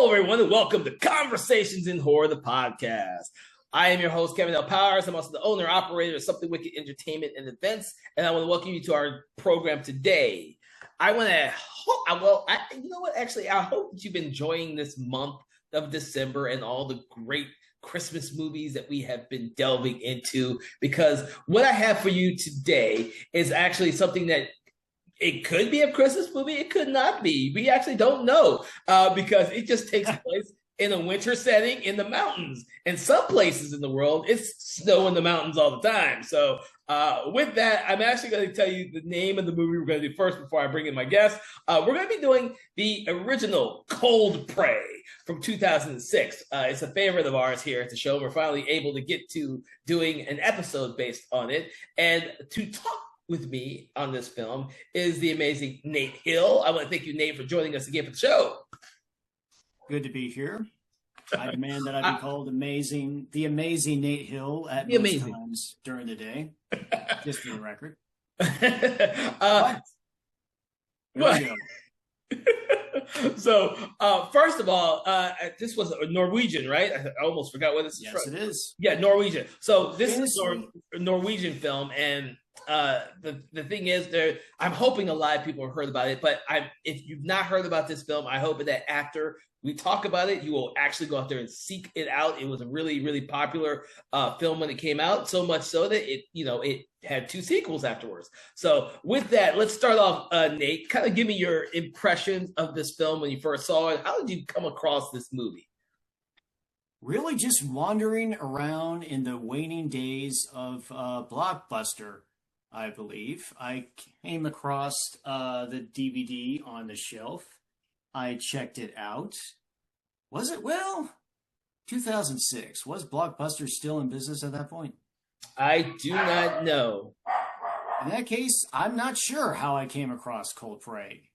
Hello, everyone, and welcome to Conversations in Horror, the podcast. I am your host, Kevin L. Powers. I'm also the owner operator of Something Wicked Entertainment and Events, and I want to welcome you to our program today. I want to you know what? Actually, I hope that you've been enjoying this month of December and all the great Christmas movies that we have been delving into, because what I have for you today is actually something that it could be a Christmas movie. It could not be. We actually don't know because it just takes place in a winter setting in the mountains. In some places in the world, it's snow in the mountains all the time. So with that, I'm actually going to tell you the name of the movie we're going to do first before I bring in my guest. We're going to be doing the original Cold Prey from 2006. It's a favorite of ours here at the show. We're finally able to get to doing an episode based on it. And to talk with me on this film is the amazing Nate Hill. I want to thank you, Nate, for joining us again for the show. Good to be here. I demand that I be called the amazing Nate Hill at most times during the day, just for the record. So, first of all, this was a Norwegian, right? I almost forgot what this is from. Yes, it is. Yeah, Norwegian. So this is a Norwegian film, and the thing is, I'm hoping a lot of people have heard about it, but if you've not heard about this film, I hope that after we talk about it, you will actually go out there and seek it out. It was a really, really popular film when it came out, so much so that it had 2 sequels afterwards. So with that, let's start off, Nate. Kind of give me your impressions of this film when you first saw it. How did you come across this movie? Really just wandering around in the waning days of Blockbuster, I believe. I came across the DVD on the shelf. I checked it out. Was it? Well, 2006. Was Blockbuster still in business at that point? I do not know. In that case, I'm not sure how I came across Cold Prey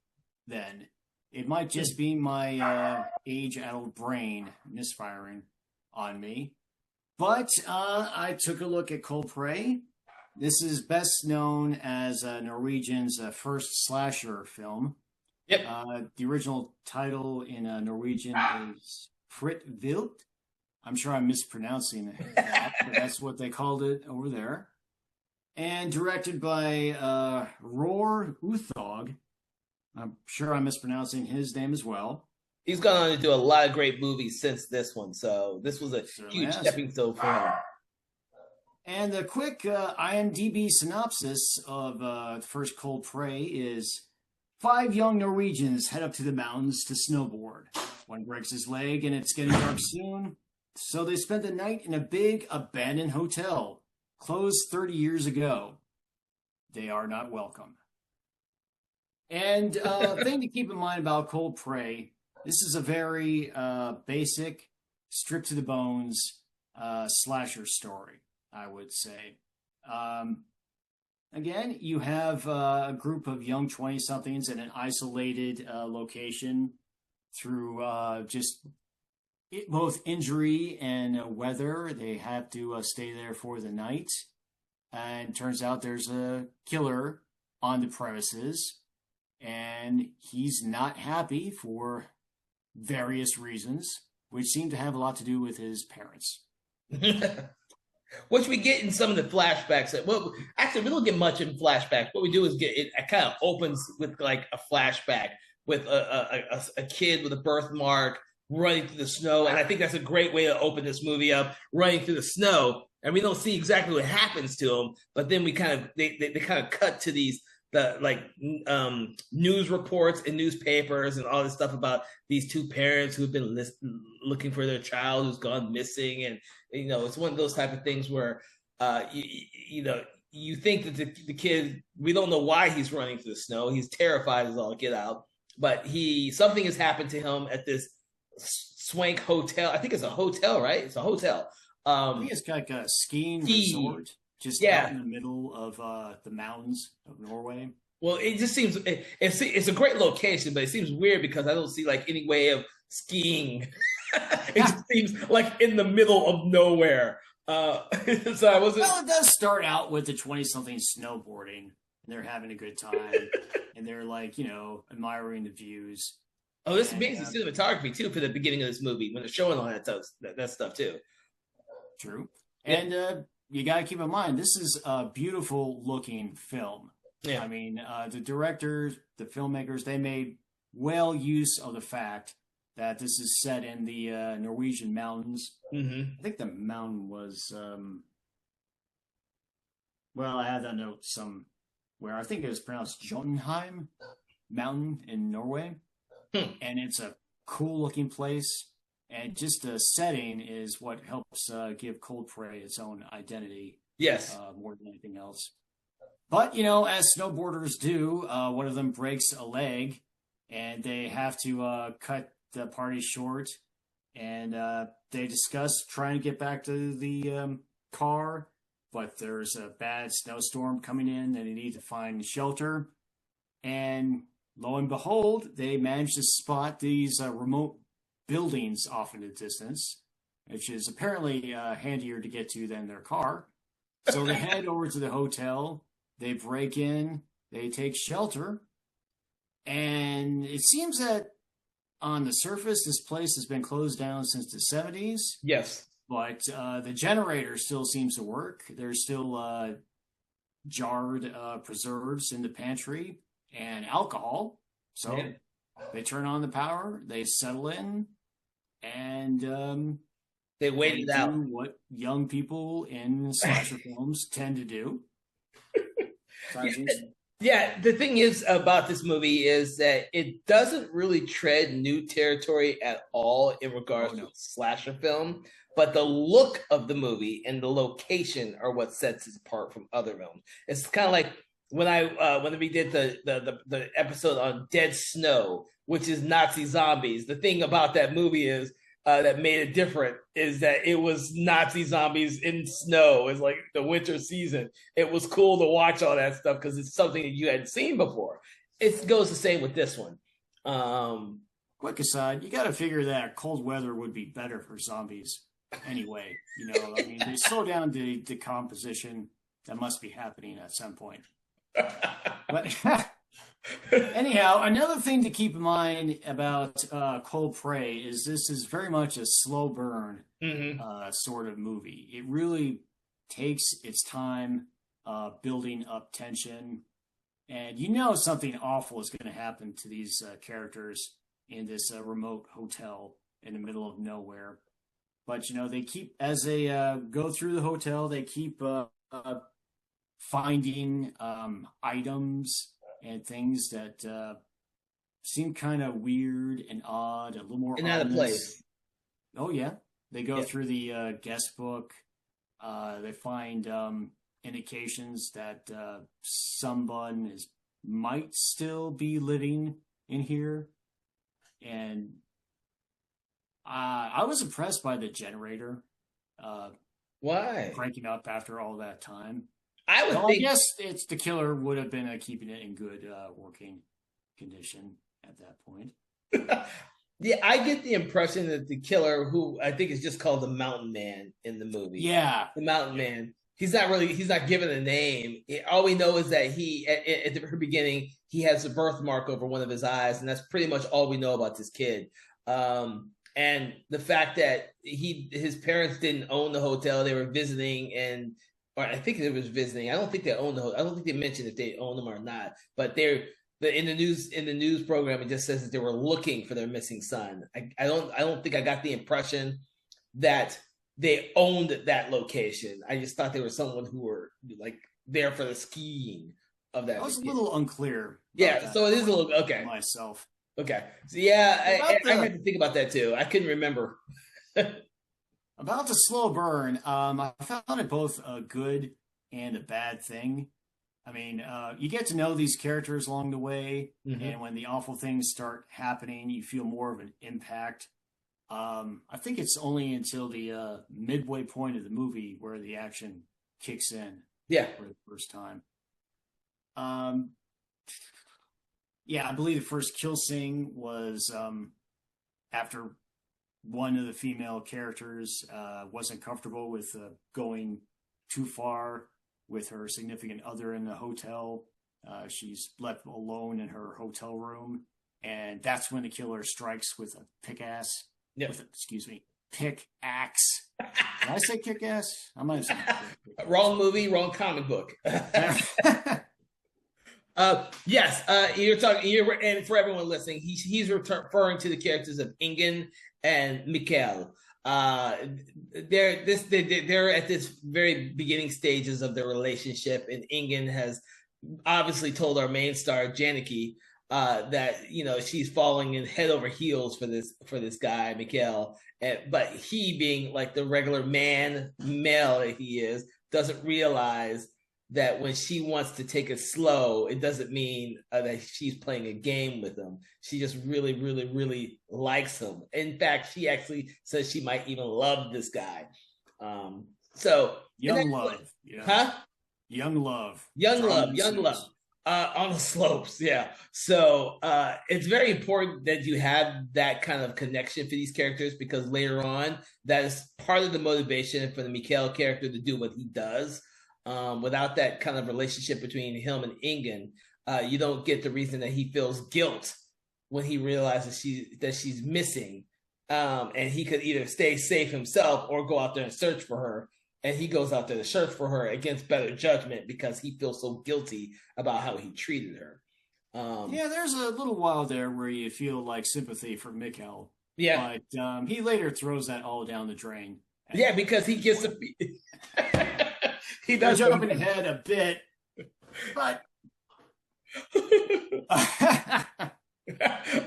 then. It might just be my age-addled brain misfiring on me. But I took a look at Cold Prey. This is best known as Norwegian's first slasher film. Yep. The original title in Norwegian is Fritt Vilt. I'm sure I'm mispronouncing that, but that's what they called it over there. And directed by Roar Uthog. I'm sure I'm mispronouncing his name as well. He's gone on to do a lot of great movies since this one, so this was a huge stepping stone for him. And the quick IMDb synopsis of the first Cold Prey is 5 young Norwegians head up to the mountains to snowboard. One breaks his leg and it's getting dark soon, so they spend the night in a big abandoned hotel, closed 30 years ago. They are not welcome. And thing to keep in mind about Cold Prey, this is a very basic, stripped to the bones slasher story, I would say. Again, you have a group of young 20-somethings in an isolated location through both injury and weather. They have to stay there for the night. And turns out there's a killer on the premises, and he's not happy for various reasons, which seem to have a lot to do with his parents. Which we get in some of the flashbacks. Actually, we don't get much in flashbacks. What we do is it kind of opens with like a flashback with a kid with a birthmark running through the snow. And I think that's a great way to open this movie up, running through the snow. And we don't see exactly what happens to him, but then we they kind of cut to news reports and newspapers and all this stuff about these 2 parents who have been looking for their child who's gone missing. And it's one of those type of things where you think that the kid, we don't know why he's running through the snow. He's terrified as all get out, but something has happened to him at this swank hotel. I think it's a hotel, right? It's a hotel. I think it's like a skiing resort. Just out in the middle of the mountains of Norway. Well, it just seems it's a great location, but it seems weird because I don't see like any way of skiing. It just seems like in the middle of nowhere. So I wasn't. Well, it does start out with the 20-something snowboarding, and they're having a good time, and they're like, admiring the views. Oh, this is And amazing cinematography too for the beginning of this movie when they're showing all that stuff too. true. Yeah, And you got to keep in mind, this is a beautiful looking film. yeah. I mean, the directors, the filmmakers, they made well use of the fact that this is set in the Norwegian mountains. Mm-hmm. I think the mountain was, well, I have that note somewhere. I think it was pronounced Jotunheim Mountain in Norway. Hmm. And it's a cool looking place. And just the setting is what helps give Cold Prey its own identity Yes. more than anything else. But, you know, as snowboarders do, one of them breaks a leg and they have to cut the party short. And they discuss trying to get back to the car, but there's a bad snowstorm coming in and they need to find shelter. And lo and behold, they manage to spot these remote buildings off in the distance, which is apparently handier to get to than their car. So they head over to the hotel. They break in, they take shelter, and it seems that on the surface, this place has been closed down since the 70s, Yes. but the generator still seems to work. There's still jarred preserves in the pantry and alcohol. So Yeah. they turn on the power, they settle in, and They they waited do out. what young people in slasher films tend to do. Yeah, the thing is about this movie is that it doesn't really tread new territory at all in regards Oh, to no. slasher film, but the look of the movie and the location are what sets it apart from other films. It's kind of like when we did the episode on Dead Snow, which is Nazi zombies. The thing about that movie is that made it different is that it was Nazi zombies in snow. It's like the winter season. It was cool to watch all that stuff because it's something that you hadn't seen before. It goes the same with this one. Quick aside, you got to figure that cold weather would be better for zombies anyway. You know, I mean, they slow down the decomposition that must be happening at some point. But anyhow, another thing to keep in mind about Cold Prey is this is very much a slow burn Mhm. sort of movie. It really takes its time building up tension, and you know something awful is going to happen to these characters in this remote hotel in the middle of nowhere. But you know they keep as they go through the hotel, they keep finding items and things that seem kind of weird and odd, a little more And out of ominous. place. Oh yeah, they go Yeah. through the guest book. They find indications that someone might still be living in here, and I was impressed by the generator Why? cranking up after all that time. I would Well, I think guess it's the killer would have been keeping it in good working condition at that point. yeah, I get the impression that the killer, who I think is just called the Mountain Man in the movie, Yeah, the Mountain Man, he's not given a name. All we know is that he, at the very beginning, he has a birthmark over one of his eyes, and that's pretty much all we know about this kid. And the fact that his parents didn't own the hotel, they were visiting, or I think it was visiting. I don't think they own the hotel. I don't think they mentioned if they own them or not, but in the news program, it just says that they were looking for their missing son. I don't think I got the impression that they owned that location. I just thought they were someone who were like there for the skiing of that. I was a little unclear. Yeah, so it is a little okay. Myself. Okay, so yeah, I had to think about that too. I couldn't remember. About the slow burn, I found it both a good and a bad thing. I mean, you get to know these characters along the way, and when the awful things start happening, you feel more of an impact. I think it's only until the midway point of the movie where the action kicks in. Yeah, for the first time. Yeah, I believe the first kill scene was after one of the female characters wasn't comfortable with going too far with her significant other in the hotel. She's left alone in her hotel room, and that's when the killer strikes with a pickaxe. Yep. Pickaxe. Did I say kick-ass? I might have said wrong movie, wrong comic book. Yes, you're talking. And for everyone listening, he's referring to the characters of Ingen and Mikkel. They're at this very beginning stages of their relationship, and Ingen has obviously told our main star Jannicke that she's falling in head over heels for this guy Mikkel, but he, being like the regular male that he is, doesn't realize that when she wants to take it slow, it doesn't mean that she's playing a game with him. She just really, really, really likes him. In fact, she actually says she might even love this guy. Young love. On the slopes. Yeah. So it's very important that you have that kind of connection for these characters, because later on, that is part of the motivation for the Mikkel character to do what he does. Without that kind of relationship between him and Ingen, you don't get the reason that he feels guilt when he realizes that she's missing, and he could either stay safe himself or go out there and search for her. And he goes out there to search for her against better judgment because he feels so guilty about how he treated her. There's a little while there where you feel like sympathy for Mikkel. Yeah, but he later throws that all down the drain. Yeah, because he gets to be. He does jump in the head a bit, but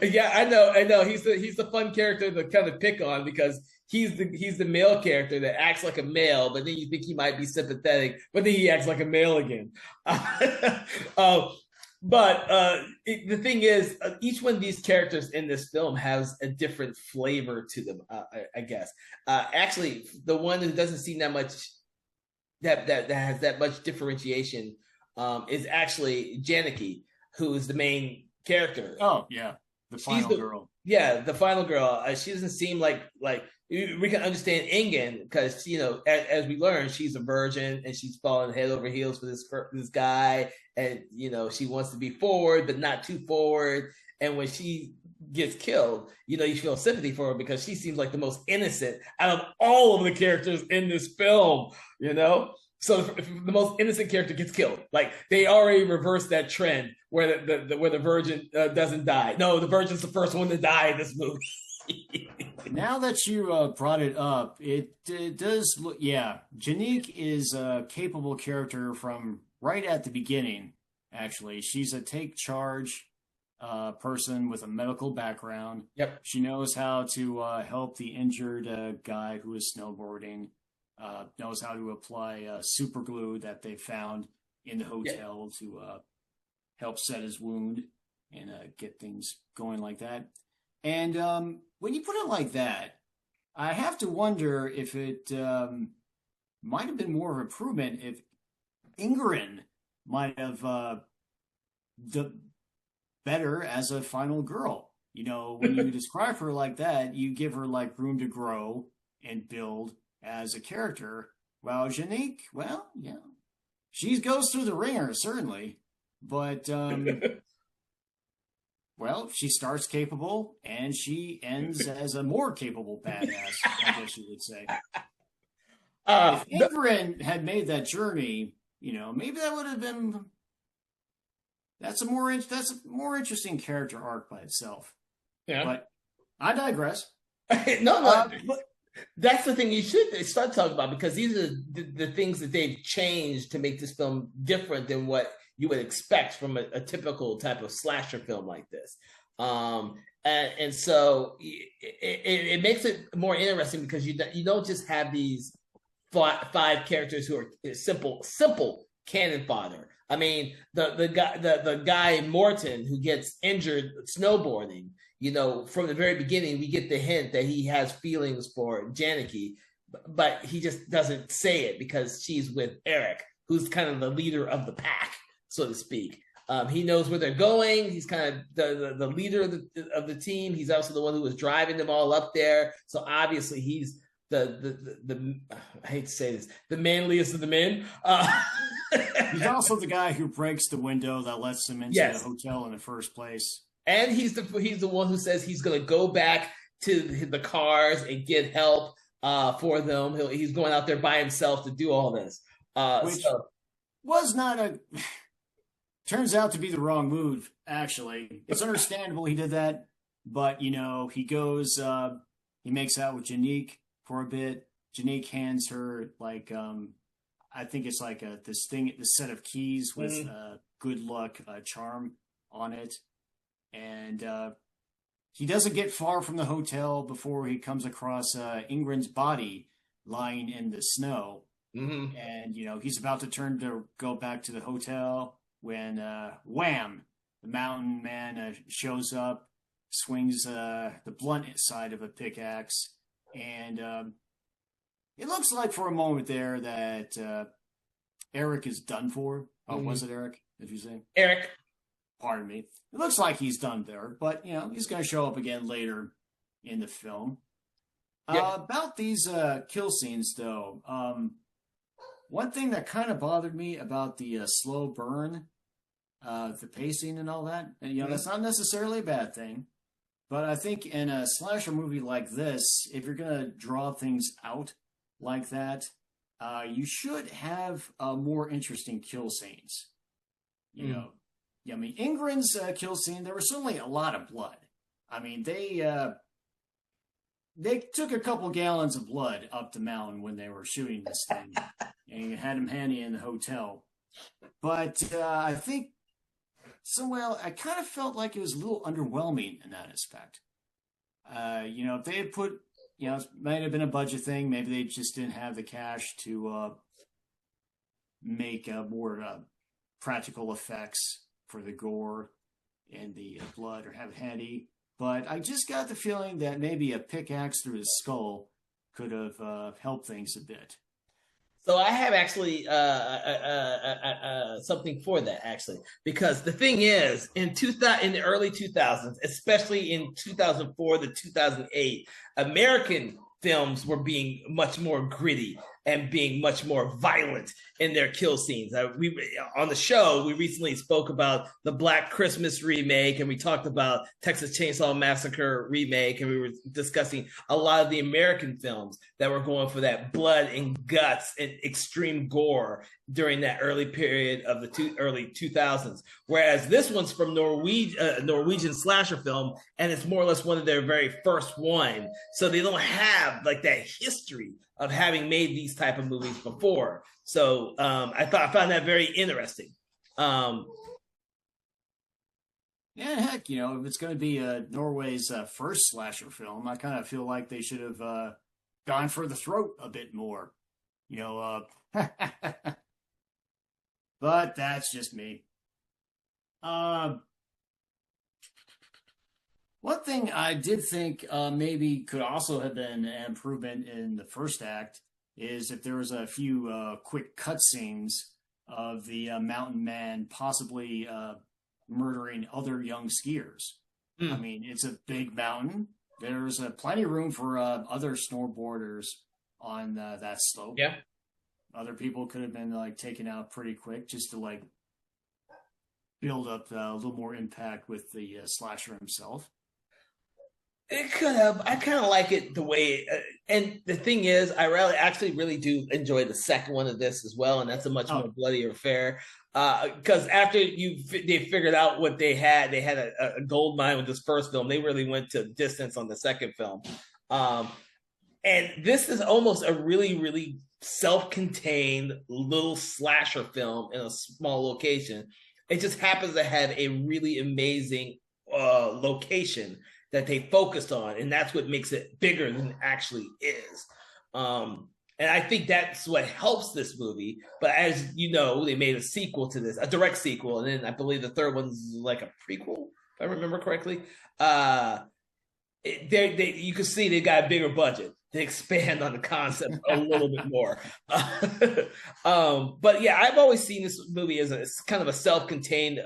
yeah, I know. He's the fun character to kind of pick on, because he's the male character that acts like a male, but then you think he might be sympathetic, but then he acts like a male again. But the thing is, each one of these characters in this film has a different flavor to them, I guess. Actually, the one that doesn't seem that much, that has that much differentiation, is actually Jannicke, who is the main character. Oh, yeah. The final girl. Yeah, the final girl. She doesn't seem like we can understand Ingen, because as we learn, she's a virgin and she's fallen head over heels for this guy, and she wants to be forward but not too forward. And when she gets killed, you feel sympathy for her, because she seems like the most innocent out of all of the characters in this film. So if the most innocent character gets killed, like, they already reversed that trend where the virgin doesn't die. No, the virgin's the first one to die in this movie. Now that you brought it up, it does look. Yeah, Jannicke is a capable character from right at the beginning. Actually, she's a take charge person with a medical background. Yep. She knows how to help the injured guy who is snowboarding. Knows how to apply super glue that they found in the hotel to help set his wound and get things going like that. And when you put it like that, I have to wonder if it might have been more of an improvement if Ingrid might have done better as a final girl. When you describe her like that, you give her like room to grow and build as a character. While Jannicke, well, yeah, she goes through the ringer, certainly, but well, she starts capable and she ends as a more capable badass, I guess you would say. If Ingrid had made that journey, maybe that would have been. That's a more interesting character arc by itself. Yeah, but I digress. No. But that's the thing you should start talking about, because these are the things that they've changed to make this film different than what you would expect from a typical type of slasher film like this. And so it makes it more interesting, because you don't just have these five characters who are simple cannon fodder. I mean, the guy Morton who gets injured snowboarding, from the very beginning, we get the hint that he has feelings for Jannicke, but he just doesn't say it because she's with Eric, who's kind of the leader of the pack, so to speak. He knows where they're going. He's kind of the leader of the team. He's also the one who was driving them all up there. So obviously he's the I hate to say this, the manliest of the men. He's also the guy who breaks the window that lets them into the hotel in the first place. And he's the one who says he's going to go back to the cars and get help for them. He's going out there by himself to do all this. Which was not a. Turns out to be the wrong move. Actually, it's understandable he did that, but he goes. He makes out with Janique for a bit. Janique hands her I think it's like this set of keys with good luck charm on it. And he doesn't get far from the hotel before he comes across Ingrid's body lying in the snow. Mm-hmm. And, he's about to turn to go back to the hotel when, wham, the mountain man shows up, swings the blunt side of a pickaxe. And it looks like for a moment there that Eric is done for. Oh, was it Eric? Did you say? Eric. Pardon me. It looks like he's done there, but he's going to show up again later in the film. Yep. About these kill scenes, though, one thing that kind of bothered me about the slow burn, the pacing and all that, and that's not necessarily a bad thing, but I think in a slasher movie like this, if you're going to draw things out like that, you should have more interesting kill scenes. I mean, Ingrid's kill scene, there was certainly a lot of blood. I mean, they took a couple gallons of blood up the mountain when they were shooting this thing, and had him handy in the hotel. But I think I kind of felt like it was a little underwhelming in that aspect. If they had put, it might have been a budget thing. Maybe they just didn't have the cash to make more practical effects for the gore and the blood, or have it handy. But I just got the feeling that maybe a pickaxe through his skull could have helped things a bit. So I have actually something for that, actually, because the thing is, in the early 2000s, especially in 2004 to 2008, American films were being much more gritty and being much more violent in their kill scenes. On the show, we recently spoke about the Black Christmas remake, and we talked about Texas Chainsaw Massacre remake, and we were discussing a lot of the American films that were going for that blood and guts and extreme gore during that early period of the early 2000s. Whereas this one's from Norwegian slasher film, and it's more or less one of their very first one. So they don't have like that history of having made these type of movies before. So I found that very interesting. Yeah, heck, if it's going to be Norway's first slasher film, I kind of feel like they should have gone for the throat a bit more. But that's just me. One thing I did think maybe could also have been an improvement in the first act is if there was a few quick cutscenes of the mountain man possibly murdering other young skiers. I mean, it's a big mountain. There's plenty of room for other snowboarders on that slope. Yeah. Other people could have been taken out pretty quick just to build up a little more impact with the slasher himself. It could have. I kind of like it the way, and the thing is, I actually really do enjoy the second one of this as well, and that's a much more bloodier affair. Because after they figured out what they had a gold mine with this first film. They really went to distance on the second film, and this is almost a really, really self-contained little slasher film in a small location. It just happens to have a really amazing location that they focused on, and that's what makes it bigger than it actually is. And I think that's what helps this movie. But as you know, they made a sequel to this, a direct sequel, and then I believe the third one's like a prequel, if I remember correctly. You can see they got a bigger budget to expand on the concept a little bit more. But yeah, I've always seen this movie as a kind of a self-contained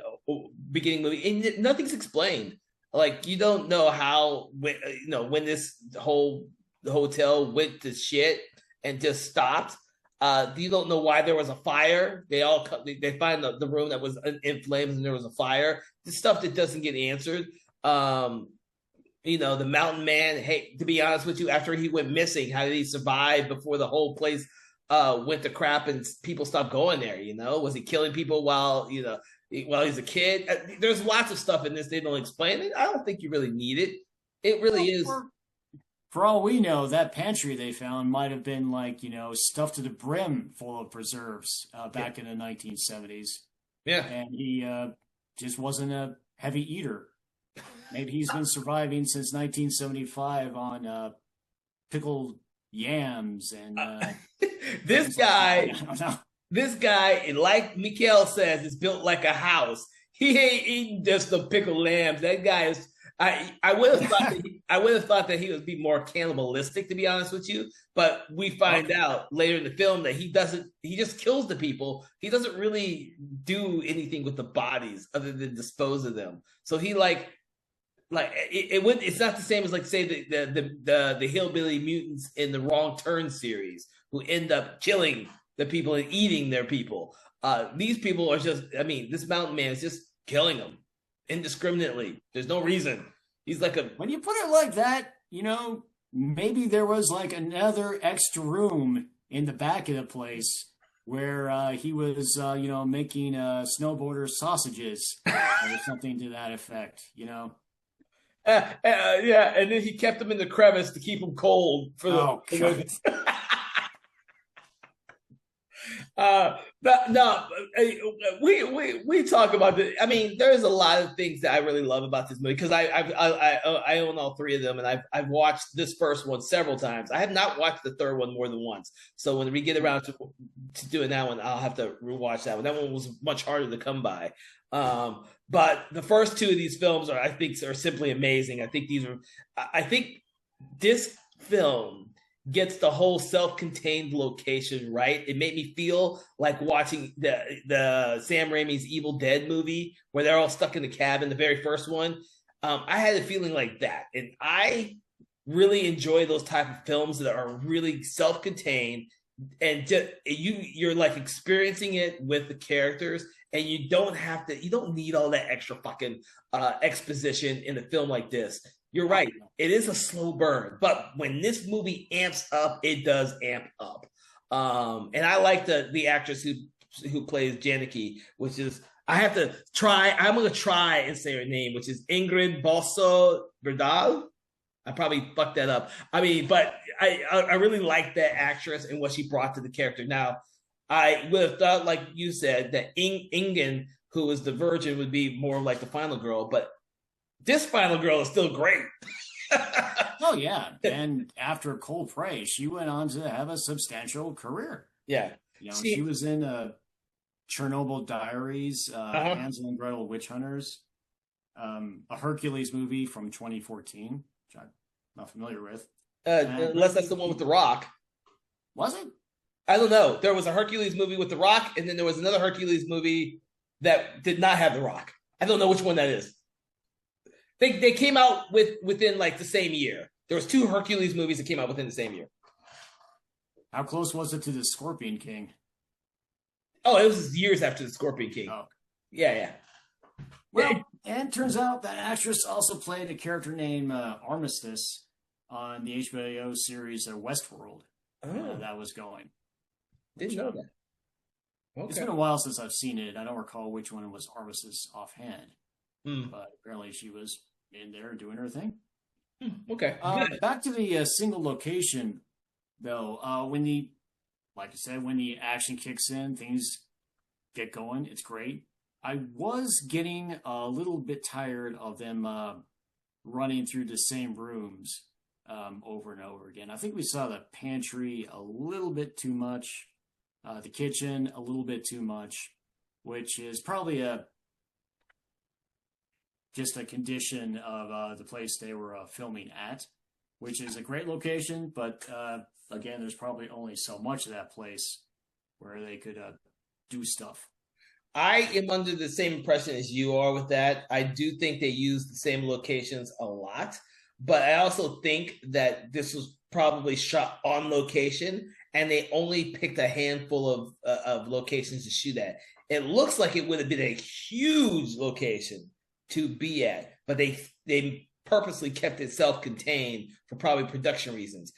beginning movie, and nothing's explained. Like, you don't know how, when this whole hotel went to shit and just stopped. You don't know why there was a fire. They find the room that was in flames and there was a fire. The stuff that doesn't get answered. The mountain man. Hey, to be honest with you, after he went missing, how did he survive before the whole place went to crap and people stopped going there? Was he killing people while he's a kid? There's lots of stuff in this they don't explain it. I don't think you really need it. It really is. For all we know, that pantry they found might have been stuffed to the brim full of preserves back in the 1970s. Yeah, and he just wasn't a heavy eater. Maybe he's been surviving since 1975 on pickled yams and this guy. This guy, like Mikael says, is built like a house. He ain't eating just the pickled lambs. That guy is. I would have thought that he would be more cannibalistic, to be honest with you. But we find out later in the film that he doesn't. He just kills the people. He doesn't really do anything with the bodies other than dispose of them. So he it's not the same as say the hillbilly mutants in the Wrong Turn series who end up killing the people and eating their people. These people are just. I mean, this mountain man is just killing them indiscriminately. There's no reason. He's like a. When you put it like that, maybe there was another extra room in the back of the place where he was, making snowboarder sausages or something to that effect. Yeah, and then he kept them in the crevice to keep them cold for the. Oh, God. We talk about this. I mean, there's a lot of things that I really love about this movie because I own all three of them, and I've watched this first one several times. I have not watched the third one more than once. So when we get around to doing that one, I'll have to rewatch that one. That one was much harder to come by. But the first two of these films are simply amazing. I think this film gets the whole self-contained location right. It made me feel like watching the Sam Raimi's Evil Dead movie where they're all stuck in the cabin, the very first one. I had a feeling like that, and I really enjoy those type of films that are really self-contained and just you're experiencing it with the characters, and you don't need all that extra fucking exposition in a film like this. You're right. It is a slow burn, but when this movie amps up, it does amp up. And I like the actress who plays Janicki, which is I'm going to try and say her name, which is Ingrid Bosso Verdal. I probably fucked that up. I mean, but I really like that actress and what she brought to the character. Now, I would have thought, like you said, that Ingen, who was the virgin, would be more like the final girl, but this final girl is still great. Oh, yeah. And after Cold Prey, she went on to have a substantial career. Yeah. She was in Chernobyl Diaries, Hansel and Gretel Witch Hunters, a Hercules movie from 2014, which I'm not familiar with. Unless that's the one with The Rock. Was it? I don't know. There was a Hercules movie with The Rock, and then there was another Hercules movie that did not have The Rock. I don't know which one that is. They came out within the same year. There was two Hercules movies that came out within the same year. How close was it to the Scorpion King? Oh, it was years after the Scorpion King. Oh. Yeah. Well, and it turns out that actress also played a character named Armistice on the HBO series Westworld that was going. Didn't know that. Okay. It's been a while since I've seen it. I don't recall which one was Armistice offhand. But apparently she was in there doing her thing. Okay. Back to the single location, though. When the action kicks in, things get going. It's great. I was getting a little bit tired of them running through the same rooms over and over again. I think we saw the pantry a little bit too much, the kitchen a little bit too much, which is probably just a condition of the place they were filming at, which is a great location. But again, there's probably only so much of that place where they could do stuff. I am under the same impression as you are with that. I do think they use the same locations a lot, but I also think that this was probably shot on location and they only picked a handful of locations to shoot at. It looks like it would have been a huge location to be at, but they purposely kept it self-contained for probably production reasons.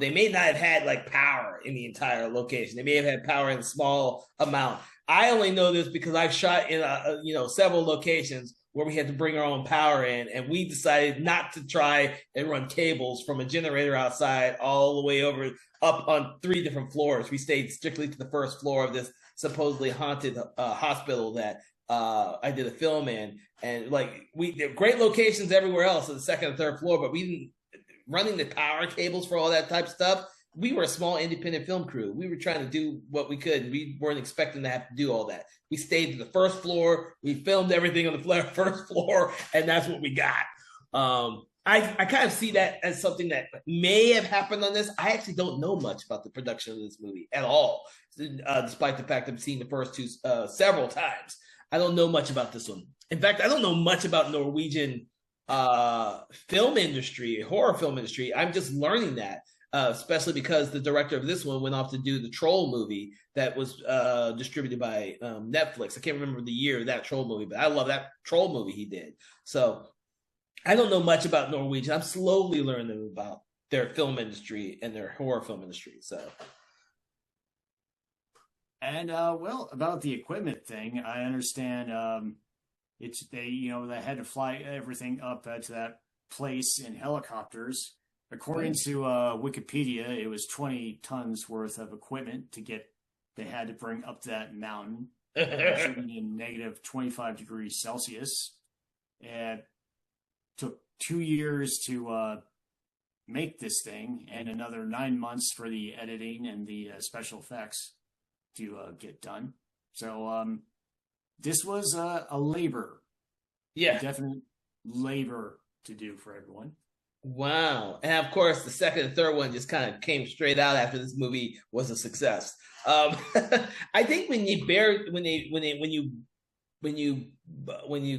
They may not have had like power in the entire location. They may have had power in a small amount. I only know this because I've shot in several locations where we had to bring our own power in, and we decided not to try and run cables from a generator outside all the way over up on 3 different floors. We stayed strictly to the first floor of this supposedly haunted hospital that I did a film in, and like great locations everywhere else on the second and third floor, but we didn't running the power cables for all that type of stuff. We were a small independent film crew. We were trying to do what we could. We weren't expecting to have to do all that. We stayed to the first floor. We filmed everything on the first floor, and that's what we got. I kind of see that as something that may have happened on this. I actually don't know much about the production of this movie at all, despite the fact I've seen the first 2 several times. I don't know much about this one. In fact, I don't know much about Norwegian film industry, horror film industry. I'm just learning that, especially because the director of this one went off to do the Troll movie that was distributed by Netflix. I can't remember the year of that Troll movie, but I love that Troll movie he did. So I don't know much about Norwegian. I'm slowly learning about their film industry and their horror film industry. So. And about the equipment thing, I understand they had to fly everything up to that place in helicopters. According to Wikipedia, it was 20 tons worth of equipment they had to bring up that mountain, shooting in negative 25 degrees Celsius. And took 2 years to make this thing, and another 9 months for the editing and the special effects to get done. So this was a labor. Yeah. A definite labor to do for everyone. Wow. And of course, the second and third one just kind of came straight out after this movie was a success. I think when you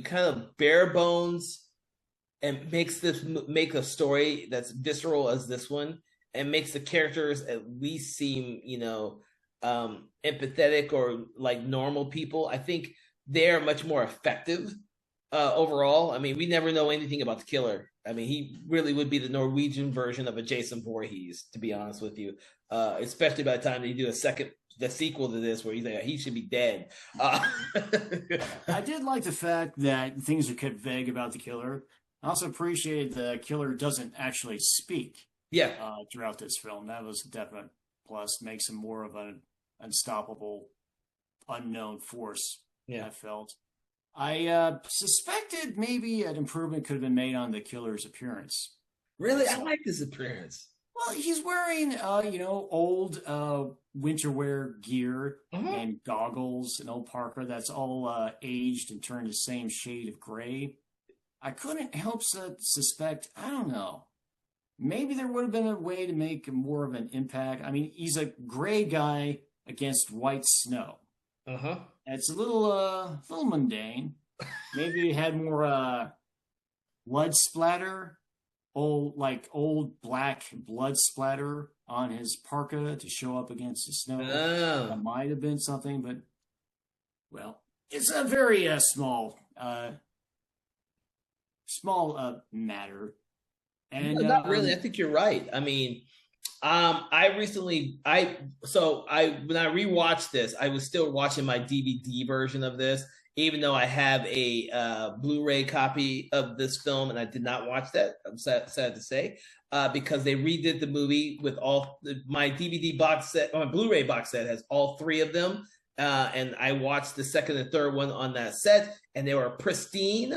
kind of bare bones and make a story that's visceral as this one, and makes the characters at least seem, empathetic or like normal people, I think they're much more effective overall. I mean, we never know anything about the killer. I mean, he really would be the Norwegian version of a Jason Voorhees, to be honest with you. Especially by the time they do the sequel to this, where he's like, he should be dead. I did like the fact that things are kept vague about the killer. I also appreciated the killer doesn't actually speak. Yeah. Throughout this film, that was a definite plus. Makes him more of an unstoppable, unknown force. Yeah. I felt. I suspected maybe an improvement could have been made on the killer's appearance. Really? I like his appearance. Well, he's wearing, old winter wear gear and goggles, an old parka that's all aged and turned the same shade of gray. I couldn't help suspect, I don't know, maybe there would have been a way to make more of an impact. I mean, he's a gray guy against white snow. Uh-huh. It's a little mundane. Maybe it had more blood splatter, old black blood splatter on his parka to show up against the snow. Oh. That might have been something, but well, it's a very small matter. And no, not really. I think you're right. I mean, when I rewatched this, I was still watching my DVD version of this, even though I have a Blu-ray copy of this film, and I did not watch that. I'm sad to say, because they redid the movie with my DVD box set. My Blu-ray box set has all 3 of them, and I watched the second and third one on that set, and they were pristine.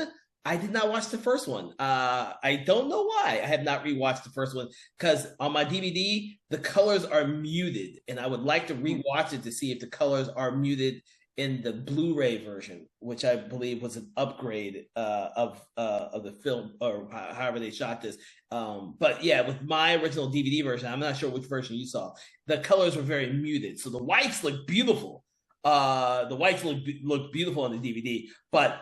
I did not watch the first one. I don't know why I have not rewatched the first one, because on my DVD, the colors are muted, and I would like to rewatch it to see if the colors are muted in the Blu-ray version, which I believe was an upgrade of the film, or however they shot this. But yeah, with my original DVD version, I'm not sure which version you saw, the colors were very muted. So the whites look beautiful. The whites look beautiful on the DVD, but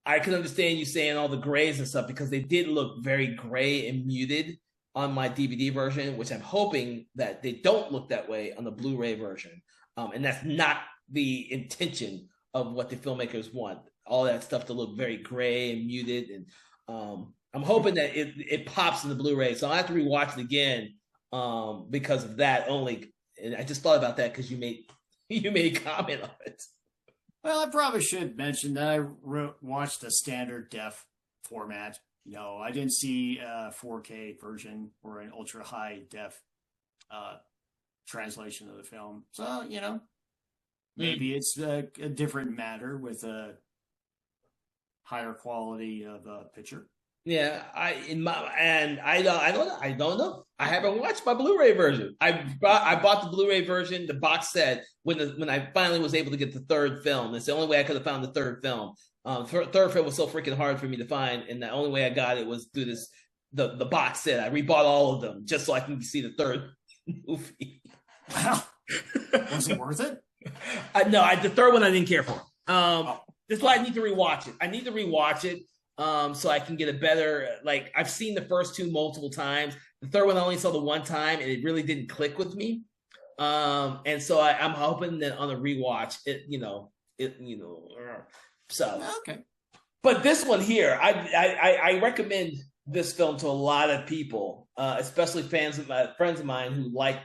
I can understand you saying all the grays and stuff, because they did look very gray and muted on my DVD version, which I'm hoping that they don't look that way on the Blu-ray version. And that's not the intention of what the filmmakers want. All that stuff to look very gray and muted. And I'm hoping that it pops in the Blu-ray, so I have to rewatch it again because of that only. And I just thought about that because you made comment on it. Well, I probably should mention that I watched the standard def format. I didn't see a 4K version or an ultra high def translation of the film. So, maybe it's a different matter with a higher quality of a picture. Yeah, I don't know. I haven't watched my Blu-ray version. I bought the Blu-ray version, the box set when I finally was able to get the third film. It's the only way I could have found the third film. Third film was so freaking hard for me to find, and the only way I got it was through the box set. I rebought all of them just so I can see the third movie. Wow, was it worth it? No, the third one I didn't care for. That's why I need to rewatch it. I need to rewatch it. So I can get a better, like, I've seen the first two multiple times. The third one I only saw the one time, and it really didn't click with me. And so I'm hoping that on a rewatch, so. Okay. But this one here, I recommend this film to a lot of people, especially friends of mine who like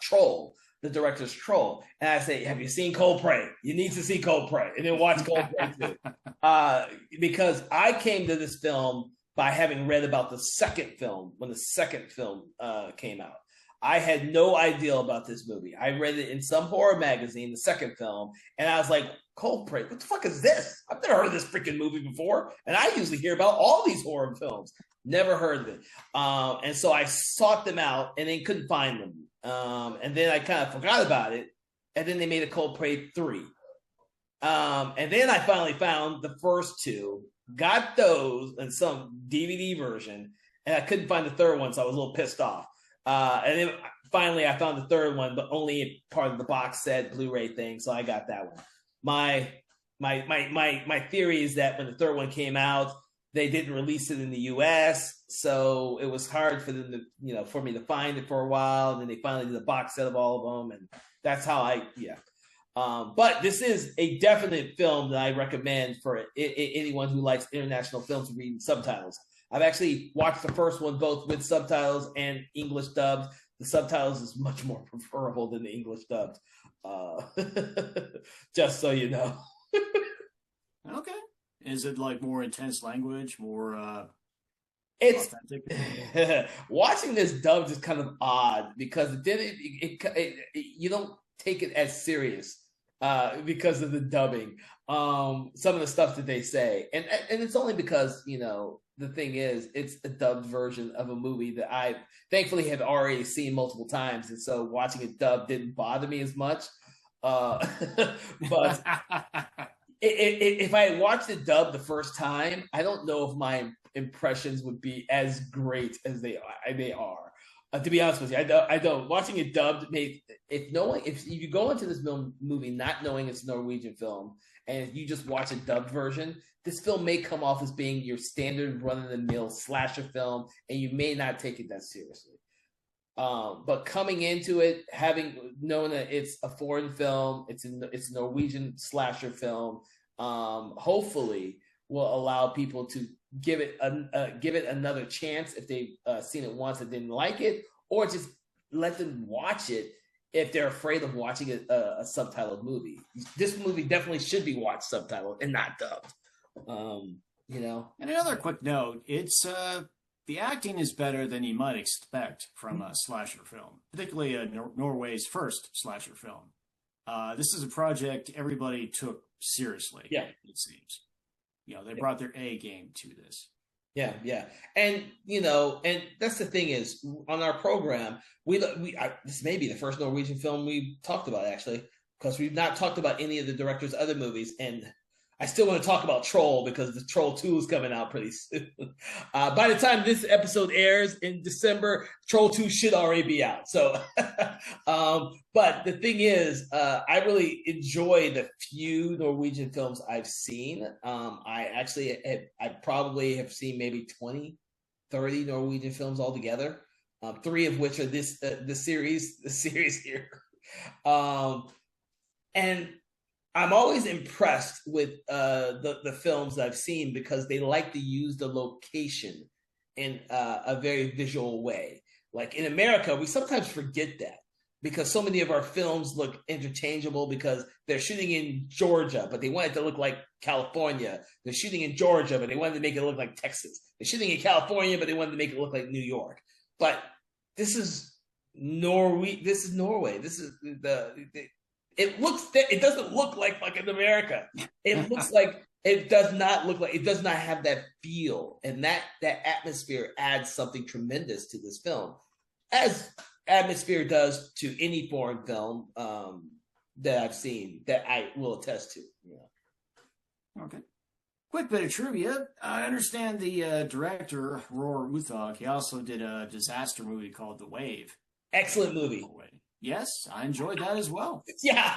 Troll, the director's Troll. And I say, have you seen Cold Prey? You need to see Cold Prey, and then watch Cold Prey too. Because I came to this film by having read about the second film when the second film came out. I had no idea about this movie. I read it in some horror magazine, the second film, and I was like, Cold Prey, what the fuck is this? I've never heard of this freaking movie before. And I usually hear about all these horror films. Never heard of it. And so I sought them out and then couldn't find them. And then I kind of forgot about it. And then they made a Cold Prey 3. And then I finally found the first two, got those in some DVD version, and I couldn't find the third one, so I was a little pissed off. And then finally I found the third one, but only part of the box set Blu-ray thing, so I got that one. My theory is that when the third one came out, they didn't release it in the US, so it was hard for them to, for me to find it for a while. And then they finally did a box set of all of them, and that's how but this is a definite film that I recommend for anyone who likes international films reading subtitles. I've actually watched the first one both with subtitles and English dubbed. The subtitles is much more preferable than the English dubbed. Just so you know. Okay. Is it like more intense language, more it's authentic? Watching this dubbed is kind of odd because you don't take it as serious because of the dubbing. Some of the stuff that they say, and it's only because the thing is, it's a dubbed version of a movie that I thankfully have already seen multiple times, and so watching it dubbed didn't bother me as much. But if I had watched it dubbed the first time, I don't know if my impressions would be as great as they are. To be honest with you, I don't. Watching it dubbed, if you go into this movie not knowing it's a Norwegian film, and you just watch a dubbed version, this film may come off as being your standard run-of-the-mill slasher film, and you may not take it that seriously. But coming into it, having known that it's a foreign film, it's a Norwegian slasher film, hopefully will allow people to give it another chance if they've seen it once and didn't like it, or just let them watch it if they're afraid of watching a subtitled movie. This movie definitely should be watched subtitled and not dubbed. And another quick note: it's the acting is better than you might expect from a slasher film, particularly Norway's first slasher film. This is a project everybody took seriously. Yeah, it seems. They brought their A game to this. Yeah, and and that's the thing is, on our program, this may be the first Norwegian film we talked about, actually, because we've not talked about any of the director's other movies, and I still want to talk about Troll because the Troll 2 is coming out pretty soon. By the time this episode airs in December, Troll 2 should already be out. So, but the thing is, I really enjoy the few Norwegian films I've seen. I probably have seen maybe 20, 30 Norwegian films altogether. 3 of which are the series here. And I'm always impressed with the films that I've seen because they like to use the location in a very visual way. Like in America, we sometimes forget that because so many of our films look interchangeable because they're shooting in Georgia, but they want it to look like California. They're shooting in Georgia, but they wanted to make it look like Texas. They're shooting in California, but they wanted to make it look like New York. But this is Norway. This is Norway. This is it doesn't look like fucking America. It looks like it does not look like it does not have that feel, and that atmosphere adds something tremendous to this film, as atmosphere does to any foreign film that I've seen that I will attest to. Yeah. Okay. Quick bit of trivia. I understand the director, Roar Uthog, he also did a disaster movie called The Wave. Excellent movie. Yes, I enjoyed that as well. Yeah.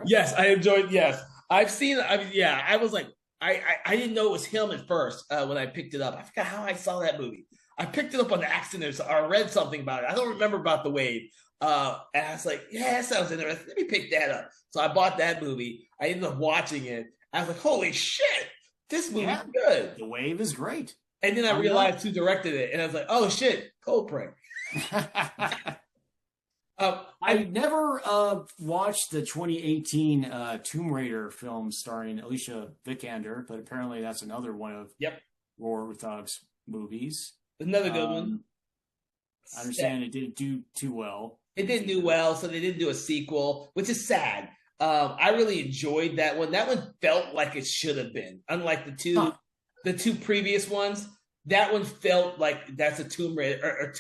Yes, I enjoyed. Yes, I've seen. I was like, I didn't know it was him at first when I picked it up. I forgot how I saw that movie. I picked it up on accident or read something about it. I don't remember about The Wave. And I was like, yeah, that sounds interesting. Let me pick that up. So I bought that movie. I ended up watching it. I was like, holy shit, this movie's good. The Wave is great. And then I realized who directed it. And I was like, oh shit, Coldplay. I never watched the 2018 Tomb Raider film starring Alicia Vikander, but apparently that's another one of Roar Uthog's movies. Another good one. I understand it didn't do too well. It didn't do well, so they didn't do a sequel, which is sad. I really enjoyed that one. That one felt like it should have been, unlike the two previous ones. That one felt like that's a Tomb Raider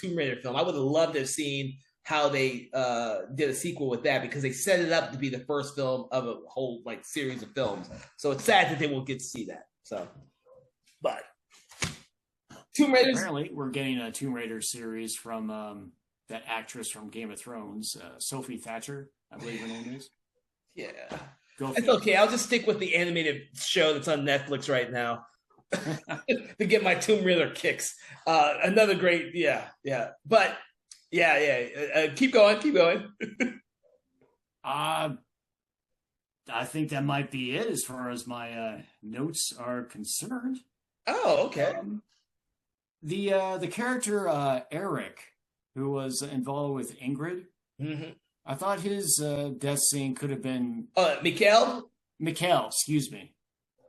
film. I would have loved to have seen how they did a sequel with that because they set it up to be the first film of a whole like series of films. So it's sad that they won't get to see that. So, but Tomb Raiders. Apparently, we're getting a Tomb Raider series from that actress from Game of Thrones, Sophie Thatcher, I believe her name is. Yeah, it's okay. I'll just stick with the animated show that's on Netflix right now to get my Tomb Raider kicks. Another great, but. Yeah. Keep going. I think that might be it as far as my notes are concerned. Oh, okay. The character Eric, who was involved with Ingrid, I thought his death scene could have been. Mikhail, excuse me.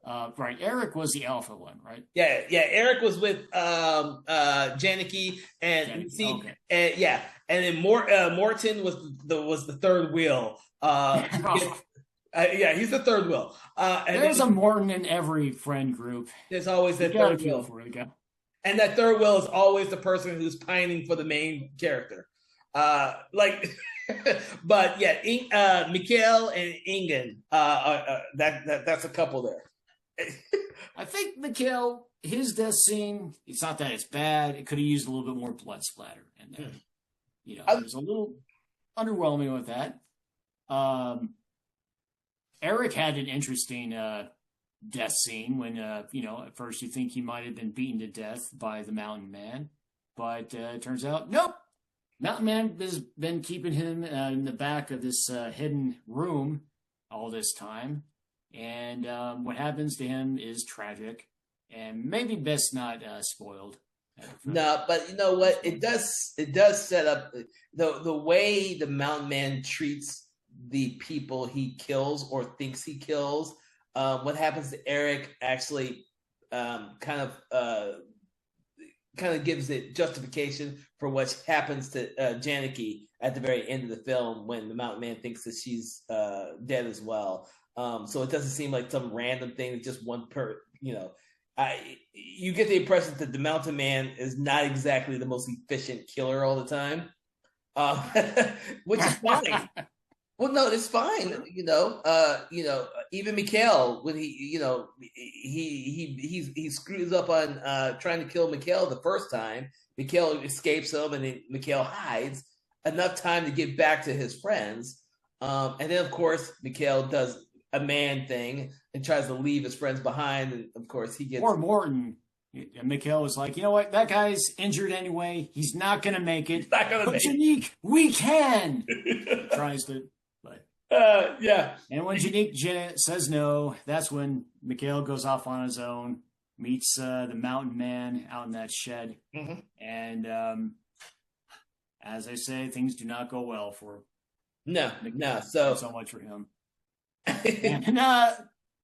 Right, Eric was the alpha one, right? Yeah. Eric was with Janicki, and and then Morton was the third wheel. He's the third wheel. There's a Morton in every friend group. There's always that third wheel. And that third wheel is always the person who's pining for the main character. But yeah, Mikhail and Ingen. That's a couple there. I think Mikhail, his death scene, it's not that it's bad. It could have used a little bit more blood splatter in there. It was a little underwhelming with that. Eric had an interesting death scene when, at first you think he might have been beaten to death by the Mountain Man. But it turns out, nope. Mountain Man has been keeping him in the back of this hidden room all this time. And what happens to him is tragic, and maybe best not spoiled. No, but you know what? It does set up the way the Mountain Man treats the people he kills or thinks he kills. What happens to Eric actually kind of gives it justification for what happens to Janicki at the very end of the film when the Mountain Man thinks that she's dead as well. So it doesn't seem like some random thing. It's just one you get the impression that the Mountain Man is not exactly the most efficient killer all the time, which is fine. Well, no, it's fine. Even Mikhail, when he screws up on trying to kill Mikhail the first time, Mikhail escapes him, and then Mikhail hides enough time to get back to his friends, and then of course Mikhail does a man thing and tries to leave his friends behind, and of course he gets. Or Morton. Mikhail was like, you know what? That guy's injured anyway. He's not going to make it. He's not going to make it. Unique, we can. Tries to. But Yeah. And when Janique says no, that's when Mikhail goes off on his own, meets the mountain man out in that shed. Mm-hmm. And as I say, things do not go well for No. Not so much for him. And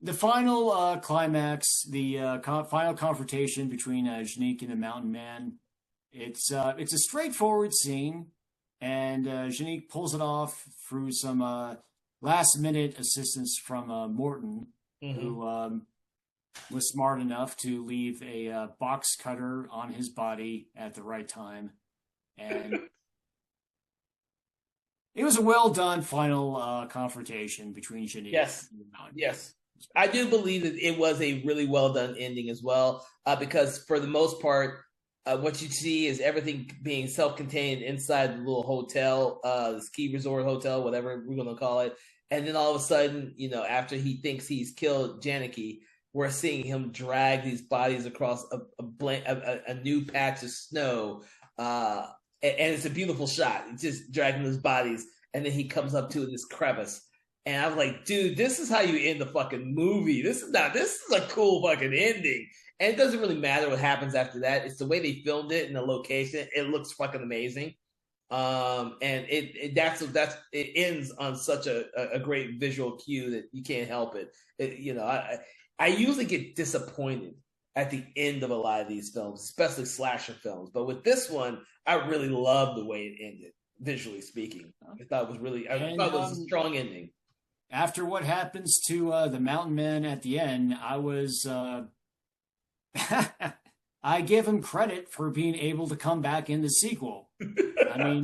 the final climax, the final confrontation between Janique and the mountain man, it's a straightforward scene, and Janique pulls it off through some last-minute assistance from Morton, who was smart enough to leave a box cutter on his body at the right time. And it was a well-done final confrontation between Janique and the mountain. Yes. I do believe that it was a really well-done ending as well, because for the most part, what you see is everything being self-contained inside the little hotel, the ski resort hotel, whatever we're going to call it. And then all of a sudden, after he thinks he's killed Janicki, we're seeing him drag these bodies across a new patch of snow. And it's a beautiful shot. It's just dragging those bodies. And then he comes up to this crevice. And I was like, dude, this is how you end the fucking movie. This is a cool fucking ending. And it doesn't really matter what happens after that. It's the way they filmed it and the location. It looks fucking amazing. And it ends on such a great visual cue that you can't help it. I usually get disappointed at the end of a lot of these films, especially slasher films. But with this one, I really love the way it ended, visually speaking. I thought it was a strong ending. After what happens to the mountain man at the end, I was I give him credit for being able to come back in the sequel. I mean,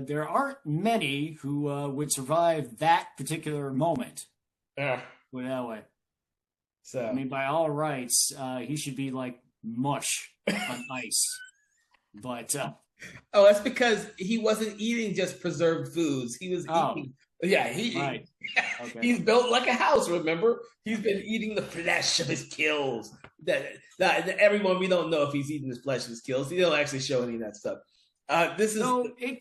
there aren't many who would survive that particular moment. Yeah. Put it that way. So, I mean, by all rights, he should be like mush on ice. But that's because he wasn't eating just preserved foods. He was eating. Yeah, right. Okay. He's built like a house. Remember, he's been eating the flesh of his kills. That everyone, we don't know if he's eating the flesh of his kills. He don't actually show any of that stuff.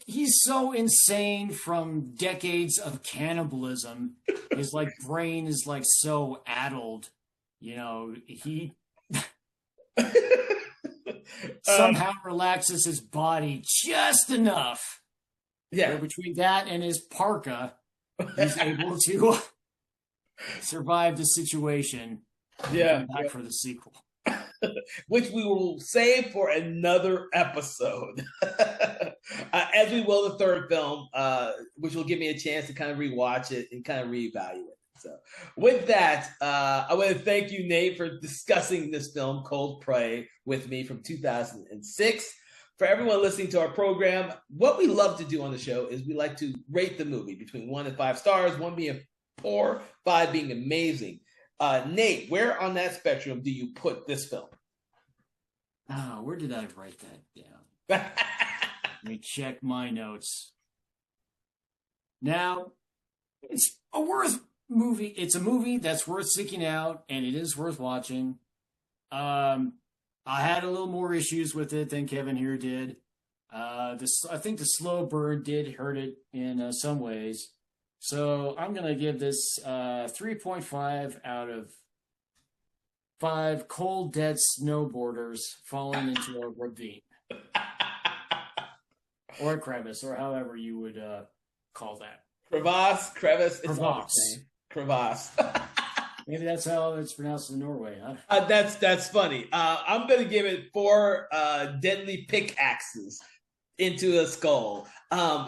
He's so insane from decades of cannibalism. His brain is so addled. He somehow relaxes his body just enough. Yeah. Between that and his parka, he's able to survive the situation. Yeah. Back for the sequel. Which we will save for another episode. As we will the third film, which will give me a chance to kind of rewatch it and kind of reevaluate it. So with that, I want to thank you, Nate, for discussing this film, Cold Prey, with me from 2006. For everyone listening to our program, what we love to do on the show is we like to rate the movie between 1 and 5 stars, 1 being poor, 5 being amazing. Nate, where on that spectrum do you put this film? Oh, where did I write that down? Let me check my notes. Now, it's a movie. It's a movie that's worth seeking out, and it is worth watching. I had a little more issues with it than Kevin here did. I think the slow burn did hurt it in some ways. So I'm going to give this 3.5 out of 5 cold, dead snowboarders falling into a ravine. Or a crevice, or however you would call that. Crevice. Crevasse. Maybe that's how it's pronounced in Norway, huh? That's funny. I'm going to give it 4 deadly pickaxes into a skull.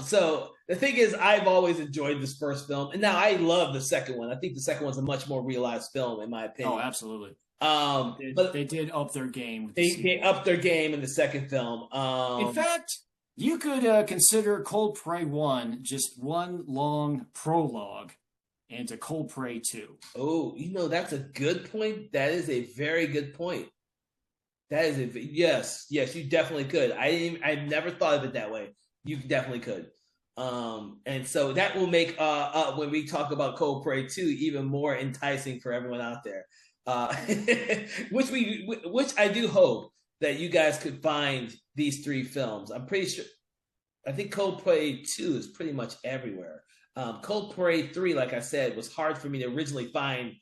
So the thing is, I've always enjoyed this first film, and now I love the second one. I think the second one's a much more realized film, in my opinion. Oh, absolutely. But they did up their game. They upped their game in the second film. In fact, you could consider Cold Prey 1 just one long prologue into Cold Prey 2. Oh, that's a good point. That is a very good point. Yes, you definitely could. I never thought of it that way. You definitely could. And so that will make when we talk about Cold Prey 2 even more enticing for everyone out there. Which I do hope that you guys could find these 3 films. I'm pretty sure. I think Cold Prey 2 is pretty much everywhere. Cold Parade 3, like I said, was hard for me to originally find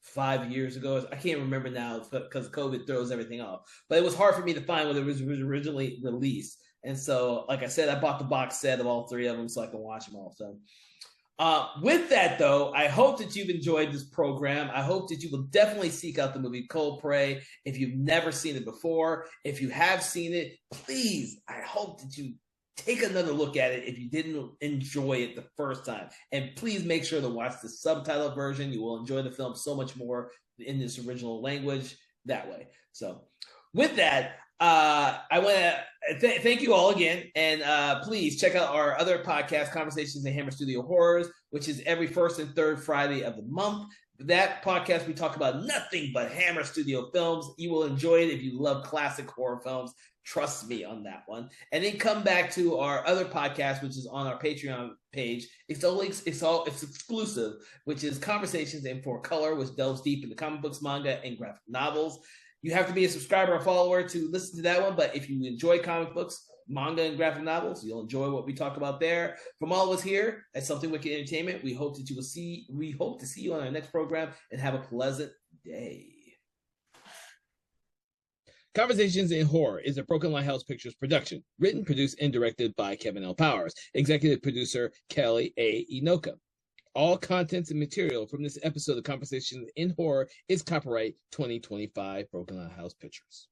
5 years ago. I can't remember now because COVID throws everything off. But it was hard for me to find when it was originally released. And so, like I said, I bought the box set of all three of them so I can watch them all. So, with that, though, I hope that you've enjoyed this program. I hope that you will definitely seek out the movie Cold Prey if you've never seen it before. If you have seen it, please, I hope that you take another look at it if you didn't enjoy it the first time. And please make sure to watch the subtitle version. You will enjoy the film so much more in this original language that way. So with that, I want to thank you all again. And please check out our other podcast, Conversations in Hammer Studio Horrors, which is every first and third Friday of the month. That podcast, we talk about nothing but Hammer Studio films. You will enjoy it if you love classic horror films. Trust me on that one. And then come back to our other podcast, which is on our Patreon page. It's exclusive, which is Conversations in 4Color, which delves deep into comic books, manga, and graphic novels. You have to be a subscriber or follower to listen to that one. But if you enjoy comic books, manga, and graphic novels, you'll enjoy what we talk about there. From all of us here at Something Wicked Entertainment, we hope to see you on our next program and have a pleasant day. Conversations in Horror is a Broken Lighthouse Pictures production, written, produced, and directed by Kevin L. Powers, executive producer Kelly A. Inoka. All contents and material from this episode of Conversations in Horror is copyright 2025 Broken Lighthouse Pictures.